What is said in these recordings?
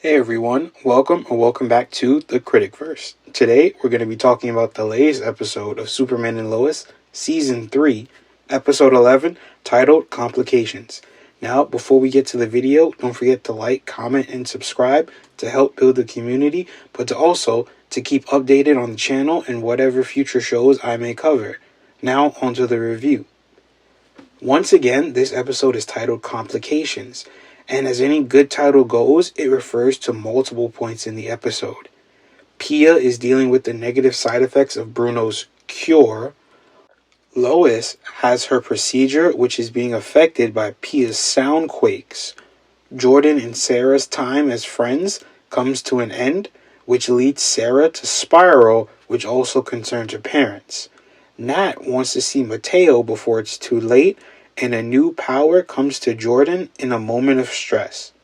Hey everyone, welcome back to the Critic-Verse. Today we're going to be talking about the latest episode of Superman and Lois, Season 3, Episode 11, titled Complications. Now, before we get to the video, don't forget to like, comment, and subscribe to help build the community, but to keep updated on the channel and whatever future shows I may cover. Now, onto the review. Once again, this episode is titled Complications. And as any good title goes, it refers to multiple points in the episode. Peia is dealing with the negative side effects of Bruno's cure. Lois has her procedure, which is being affected by Peia's sound quakes. Jordan and Sarah's time as friends comes to an end, which leads Sarah to spiral, which also concerns her parents. Nat wants to see Matteo before it's too late, and a new power comes to Jordan in a moment of stress.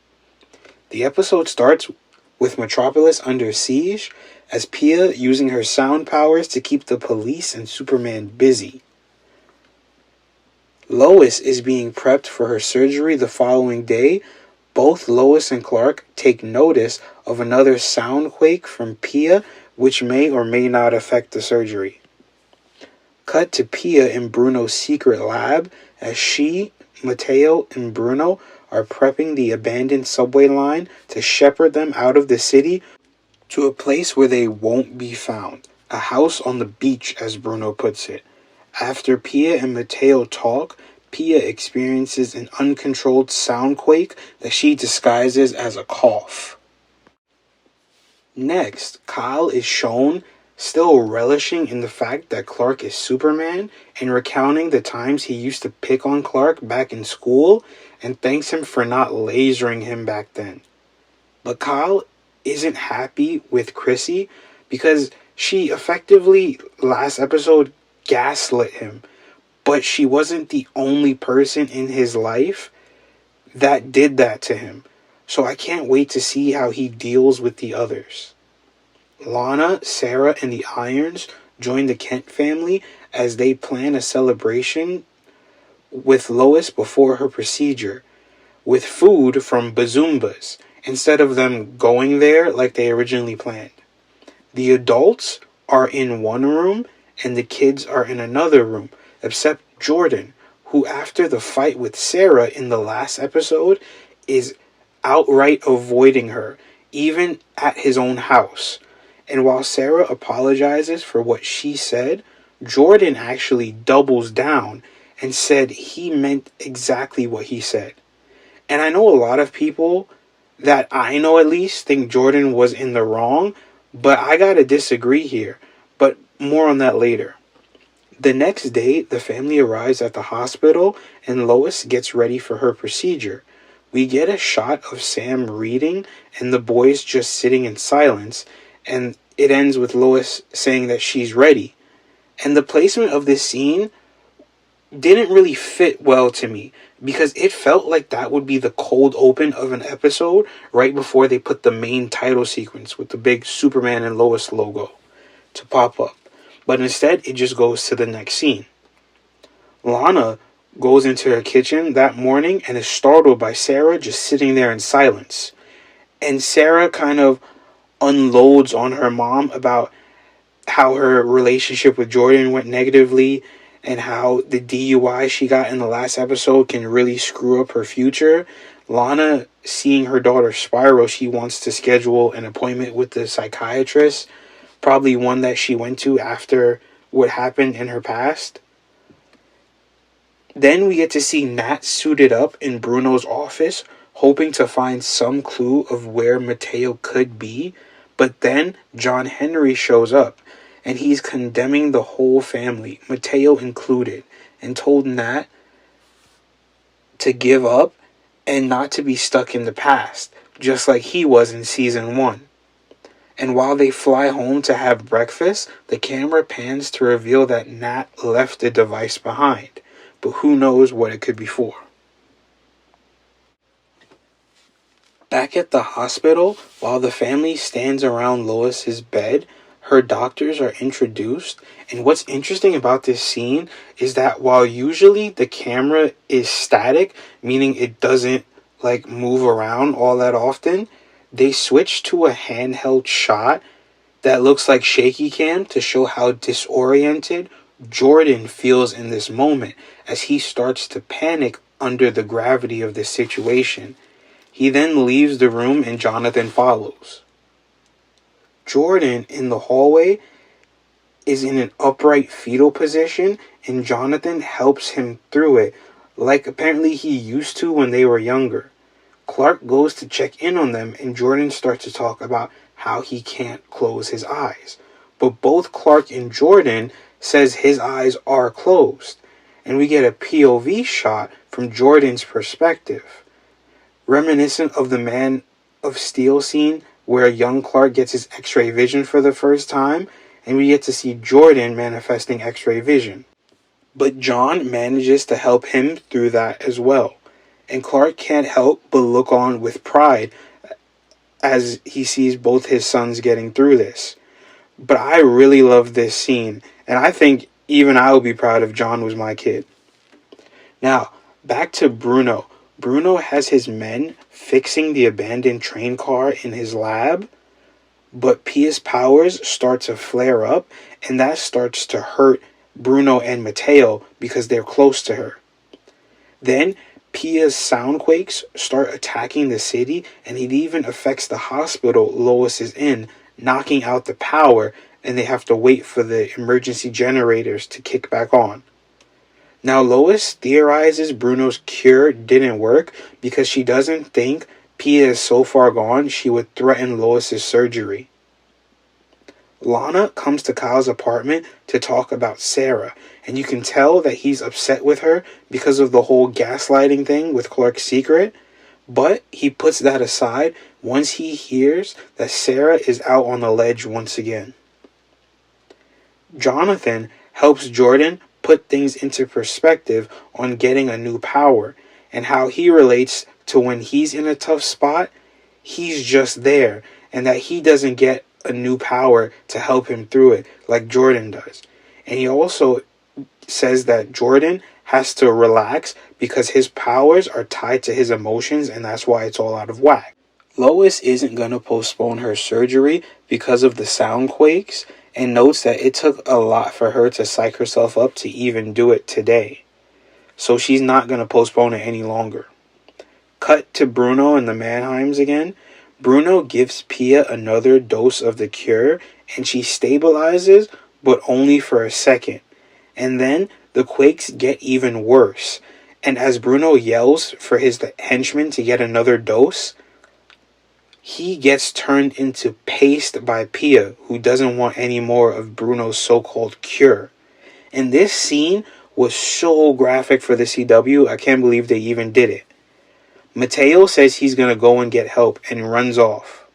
The episode starts with Metropolis under siege, as Peia using her sound powers to keep the police and Superman busy. Lois is being prepped for her surgery the following day. Both Lois and Clark take notice of another sound quake from Peia, which may or may not affect the surgery. Cut to Peia in Bruno's secret lab as she, Matteo, and Bruno are prepping the abandoned subway line to shepherd them out of the city to a place where they won't be found, a house on the beach, as Bruno puts it. After Peia and Matteo talk, Peia experiences an uncontrolled sound quake that she disguises as a cough. Next, Kyle is shown still relishing in the fact that Clark is Superman and recounting the times he used to pick on Clark back in school and thanks him for not lasering him back then. But Kyle isn't happy with Chrissy because she effectively, last episode, gaslit him. But she wasn't the only person in his life that did that to him. So I can't wait to see how he deals with the others. Lana, Sarah, and the Irons join the Kent family as they plan a celebration with Lois before her procedure, with food from Bazoombas, instead of them going there like they originally planned. The adults are in one room and the kids are in another room, except Jordan, who after the fight with Sarah in the last episode is outright avoiding her, even at his own house. And while Sarah apologizes for what she said, Jordan actually doubles down and said he meant exactly what he said. And I know a lot of people, that I know at least, think Jordan was in the wrong, but I gotta disagree here. But more on that later. The next day, the family arrives at the hospital and Lois gets ready for her procedure. We get a shot of Sam reading and the boys just sitting in silence, and it ends with Lois saying that she's ready. And the placement of this scene didn't really fit well to me, because it felt like that would be the cold open of an episode right before they put the main title sequence with the big Superman and Lois logo to pop up. But instead, it just goes to the next scene. Lana goes into her kitchen that morning and is startled by Sarah just sitting there in silence. And Sarah kind of unloads on her mom about how her relationship with Jordan went negatively and how the DUI she got in the last episode can really screw up her future. Lana, seeing her daughter spiral, she wants to schedule an appointment with the psychiatrist, probably one that she went to after what happened in her past. Then we get to see Nat suited up in Bruno's office, hoping to find some clue of where Matteo could be. But then John Henry shows up, and he's condemning the whole family, Matteo included, and told Nat to give up and not to be stuck in the past, just like he was in Season 1. And while they fly home to have breakfast, the camera pans to reveal that Nat left the device behind, but who knows what it could be for. Back at the hospital, while the family stands around Lois's bed, her doctors are introduced. And what's interesting about this scene is that while usually the camera is static, meaning it doesn't move around all that often, They switch to a handheld shot that looks like shaky cam to show how disoriented Jordan feels in this moment as he starts to panic under the gravity of the situation. He then leaves the room and Jonathan follows. Jordan in the hallway is in an upright fetal position and Jonathan helps him through it, like apparently he used to when they were younger. Clark goes to check in on them and Jordan starts to talk about how he can't close his eyes. But both Clark and Jordan says his eyes are closed. And we get a POV shot from Jordan's perspective, reminiscent of the Man of Steel scene where young Clark gets his X-ray vision for the first time, and we get to see Jordan manifesting X-ray vision. But John manages to help him through that as well. And Clark can't help but look on with pride as he sees both his sons getting through this. But I really love this scene, and I think even I would be proud if John was my kid. Now, back to Bruno. Bruno has his men fixing the abandoned train car in his lab, but Peia's powers start to flare up, and that starts to hurt Bruno and Matteo because they're close to her. Then Peia's soundquakes start attacking the city, and it even affects the hospital Lois is in, knocking out the power, and they have to wait for the emergency generators to kick back on. Now Lois theorizes Bruno's cure didn't work because she doesn't think Peia is so far gone she would threaten Lois's surgery. Lana comes to Kyle's apartment to talk about Sarah, and you can tell that he's upset with her because of the whole gaslighting thing with Clark's secret, but he puts that aside once he hears that Sarah is out on the ledge once again. Jonathan helps Jordan put things into perspective on getting a new power and how he relates to when he's in a tough spot, he's just there, and that he doesn't get a new power to help him through it like Jordan does. And he also says that Jordan has to relax because his powers are tied to his emotions, and that's why it's all out of whack. Lois isn't going to postpone her surgery because of the soundquakes, and notes that it took a lot for her to psych herself up to even do it today. So she's not going to postpone it any longer. Cut to Bruno and the Mannheims again. Bruno gives Peia another dose of the cure, and she stabilizes, but only for a second. And then the quakes get even worse. And as Bruno yells for his henchmen to get another dose, he gets turned into paste by Peia, who doesn't want any more of Bruno's so-called cure. And this scene was so graphic for the CW, I can't believe they even did it. Matteo says he's going to go and get help and runs off.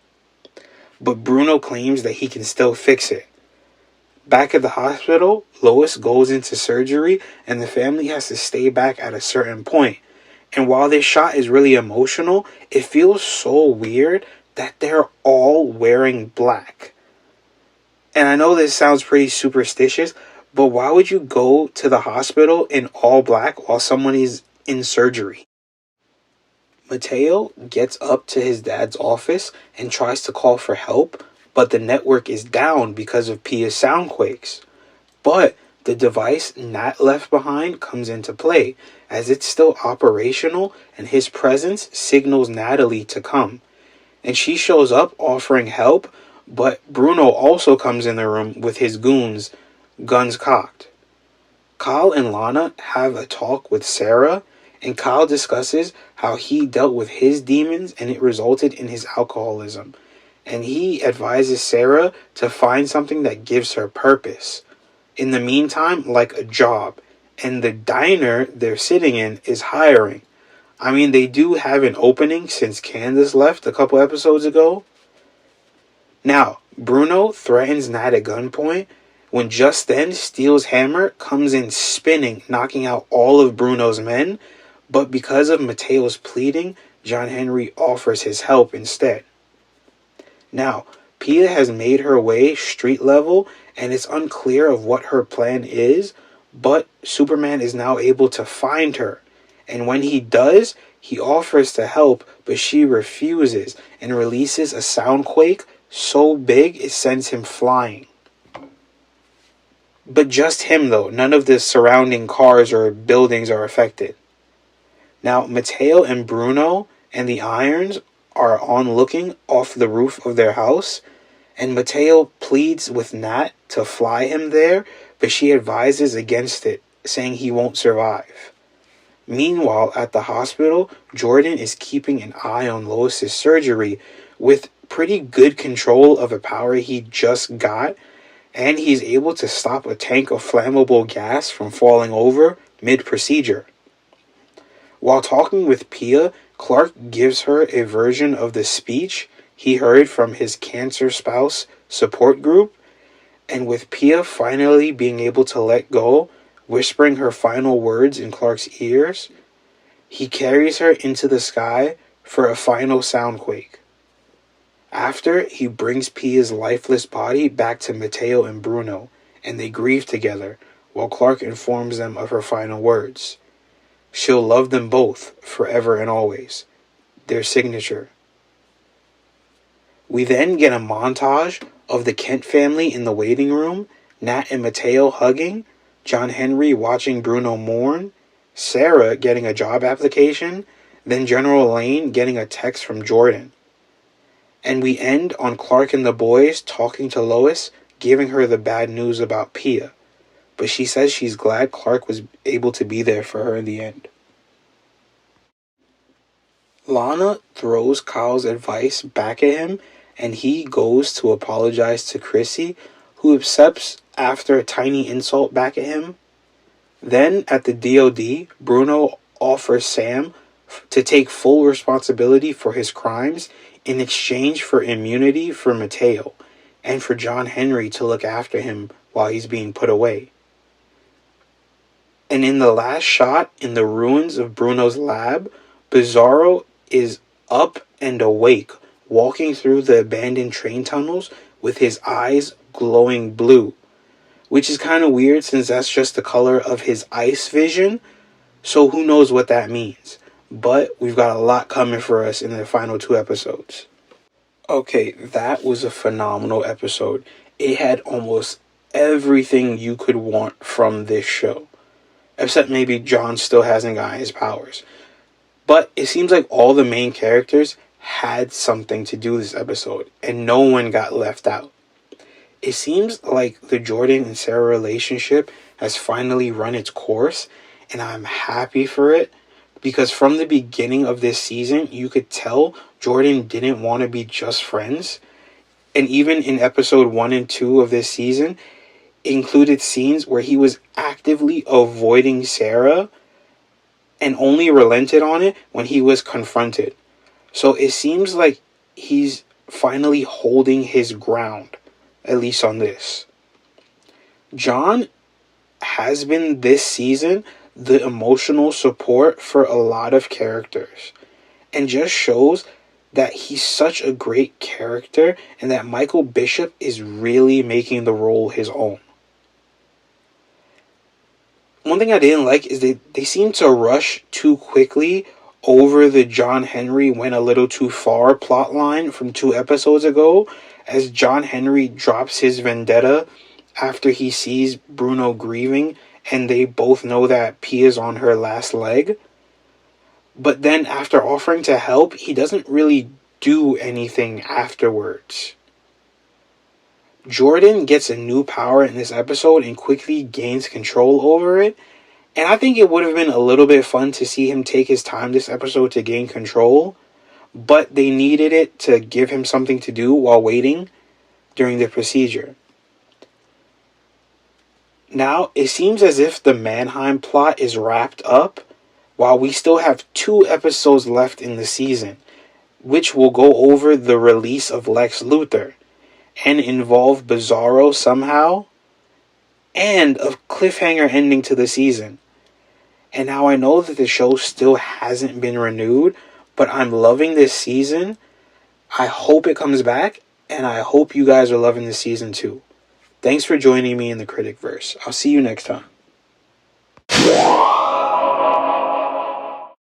But Bruno claims that he can still fix it. Back at the hospital, Lois goes into surgery and the family has to stay back at a certain point. And while this shot is really emotional, it feels so weird that they're all wearing black. And I know this sounds pretty superstitious, but why would you go to the hospital in all black while someone is in surgery? Matteo gets up to his dad's office and tries to call for help, but the network is down because of Peia's soundquakes. But the device Nat left behind comes into play, as it's still operational and his presence signals Natalie to come. And she shows up offering help, but Bruno also comes in the room with his goons, guns cocked. Kyle and Lana have a talk with Sarah, and Kyle discusses how he dealt with his demons and it resulted in his alcoholism. And he advises Sarah to find something that gives her purpose. In the meantime, like a job. And the diner they're sitting in is hiring. I mean, they do have an opening since Candace left a couple episodes ago. Now, Bruno threatens Nat at gunpoint when just then Steele's hammer comes in spinning, knocking out all of Bruno's men. But because of Matteo's pleading, John Henry offers his help instead. Now, Peia has made her way street level, and it's unclear of what her plan is, but Superman is now able to find her. And when he does, he offers to help, but she refuses and releases a soundquake so big it sends him flying. But just him though, none of the surrounding cars or buildings are affected. Now, Matteo and Bruno and the Irons are on looking off the roof of their house, and Matteo pleads with Nat to fly him there, but she advises against it, saying he won't survive. Meanwhile, at the hospital, Jordan is keeping an eye on Lois's surgery with pretty good control of a power he just got, and he's able to stop a tank of flammable gas from falling over mid-procedure. While talking with Peia, Clark gives her a version of the speech he heard from his cancer spouse support group, and with Peia finally being able to let go, whispering her final words in Clark's ears, he carries her into the sky for a final soundquake. After, he brings Peia's lifeless body back to Matteo and Bruno, and they grieve together, while Clark informs them of her final words. She'll love them both, forever and always. Their signature. We then get a montage of the Kent family in the waiting room, Nat and Matteo hugging, John Henry watching Bruno mourn, Sarah getting a job application, then General Lane getting a text from Jordan. And we end on Clark and the boys talking to Lois, giving her the bad news about Peia. But she says she's glad Clark was able to be there for her in the end. Lana throws Kyle's advice back at him, and he goes to apologize to Chrissy, who accepts after a tiny insult back at him. Then, at the DOD, Bruno offers Sam to take full responsibility for his crimes in exchange for immunity for Matteo, and for John Henry to look after him while he's being put away. And in the last shot, in the ruins of Bruno's lab, Bizarro is up and awake, walking through the abandoned train tunnels with his eyes glowing blue, which is kind of weird since that's just the color of his ice vision, so who knows what that means. But we've got a lot coming for us in the final 2 episodes. Okay, that was a phenomenal episode. It had almost everything you could want from this show. Except maybe John still hasn't gotten his powers. But it seems like all the main characters had something to do this episode, and no one got left out. It seems like the Jordan and Sarah relationship has finally run its course, and I'm happy for it, because from the beginning of this season, you could tell Jordan didn't want to be just friends. And even in episode 1 and 2 of this season, it included scenes where he was actively avoiding Sarah and only relented on it when he was confronted. So it seems like he's finally holding his ground, at least on this. John has been this season the emotional support for a lot of characters, and just shows that he's such a great character and that Michael Bishop is really making the role his own. One thing I didn't like is they seem to rush too quickly over the John Henry went a little too far plotline from 2 episodes ago, as John Henry drops his vendetta after he sees Bruno grieving and they both know that Peia's on her last leg. But then after offering to help, he doesn't really do anything afterwards. Jordan gets a new power in this episode and quickly gains control over it. And I think it would have been a little bit fun to see him take his time this episode to gain control. But they needed it to give him something to do while waiting during the procedure. Now, it seems as if the Mannheim plot is wrapped up, while we still have 2 episodes left in the season, which will go over the release of Lex Luthor, and involve Bizarro somehow, and a cliffhanger ending to the season. And now I know that the show still hasn't been renewed, but I'm loving this season. I hope it comes back, and I hope you guys are loving this season too. Thanks for joining me in the Critic-Verse. I'll see you next time.